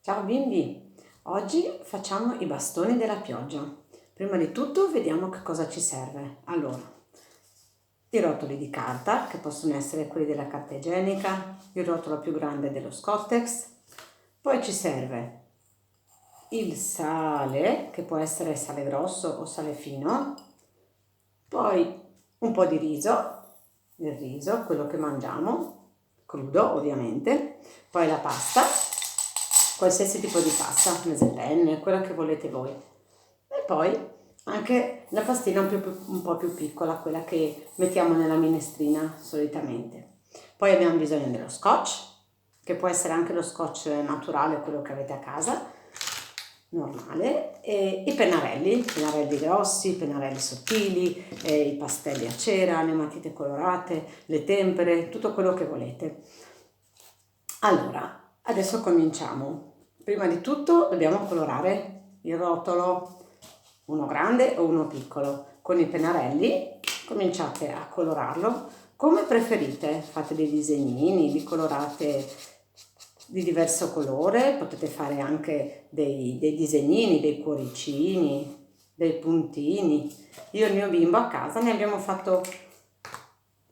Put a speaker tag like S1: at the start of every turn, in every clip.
S1: Ciao bimbi, oggi facciamo i bastoni della pioggia. Prima di tutto vediamo che cosa ci serve. Allora, i rotoli di carta, che possono essere quelli della carta igienica, il rotolo più grande dello Scottex, poi ci serve il sale, che può essere sale grosso o sale fino, poi un po' di riso, il riso, quello che mangiamo, crudo ovviamente, poi la pasta, qualsiasi tipo di pasta, mese penne, quella che volete voi. E poi anche la pastina un po' più piccola, quella che mettiamo nella minestrina solitamente. Poi abbiamo bisogno dello scotch, che può essere anche lo scotch naturale, quello che avete a casa, normale, e i pennarelli grossi, pennarelli sottili, i pastelli a cera, le matite colorate, le tempere, tutto quello che volete. Allora, adesso cominciamo. Prima di tutto dobbiamo colorare il rotolo, uno grande o uno piccolo. Con i pennarelli cominciate a colorarlo come preferite. Fate dei disegnini, li colorate di diverso colore, potete fare anche dei disegnini, dei cuoricini, dei puntini. Io e il mio bimbo a casa ne abbiamo fatto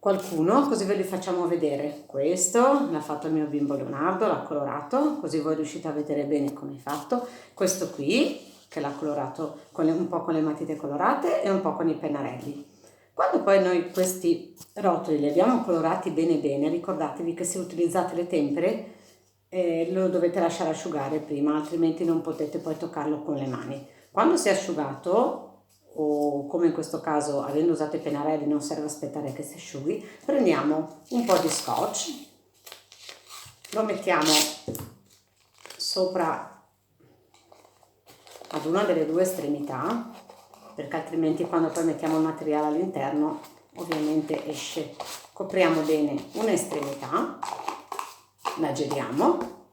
S1: qualcuno, così ve li facciamo vedere. Questo l'ha fatto il mio bimbo Leonardo, l'ha colorato, così voi riuscite a vedere bene come è fatto. Questo qui, che l'ha colorato un po' con le matite colorate e un po' con i pennarelli. Quando poi noi questi rotoli li abbiamo colorati bene bene, ricordatevi che se utilizzate le tempere lo dovete lasciare asciugare prima, altrimenti non potete poi toccarlo con le mani. Quando si è asciugato, o come in questo caso avendo usato i pennarelli non serve aspettare che si asciughi, prendiamo un po' di scotch, lo mettiamo sopra ad una delle due estremità, perché altrimenti quando poi mettiamo il materiale all'interno ovviamente esce. Copriamo bene un'estremità, la giriamo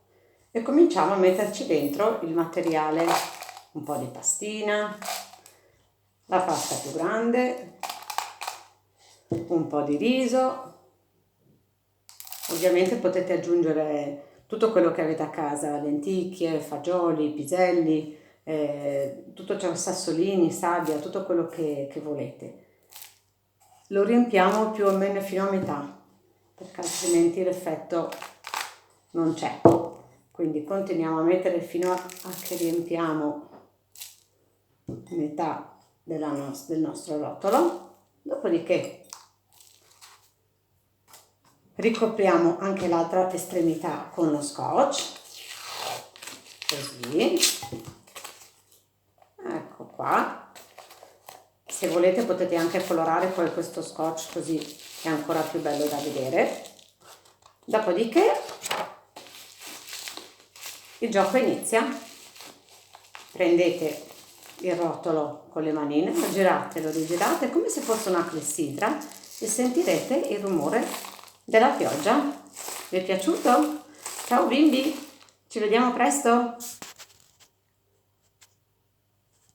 S1: e cominciamo a metterci dentro il materiale, un po' di pastina, la pasta più grande, un po' di riso. Ovviamente potete aggiungere tutto quello che avete a casa, lenticchie, fagioli, piselli, tutto ciò, sassolini, sabbia, tutto quello che volete. Lo riempiamo più o meno fino a metà, perché altrimenti l'effetto non c'è. Quindi continuiamo a mettere fino a che riempiamo metà del nostro rotolo. Dopodiché ricopriamo anche l'altra estremità con lo scotch, così, ecco qua. Se volete potete anche colorare poi questo scotch, così è ancora più bello da vedere. Dopodiché il gioco inizia. Prendete il rotolo con le manine, lo rigirate come se fosse una clessidra e sentirete il rumore della pioggia. Vi è piaciuto? Ciao bimbi, ci vediamo presto!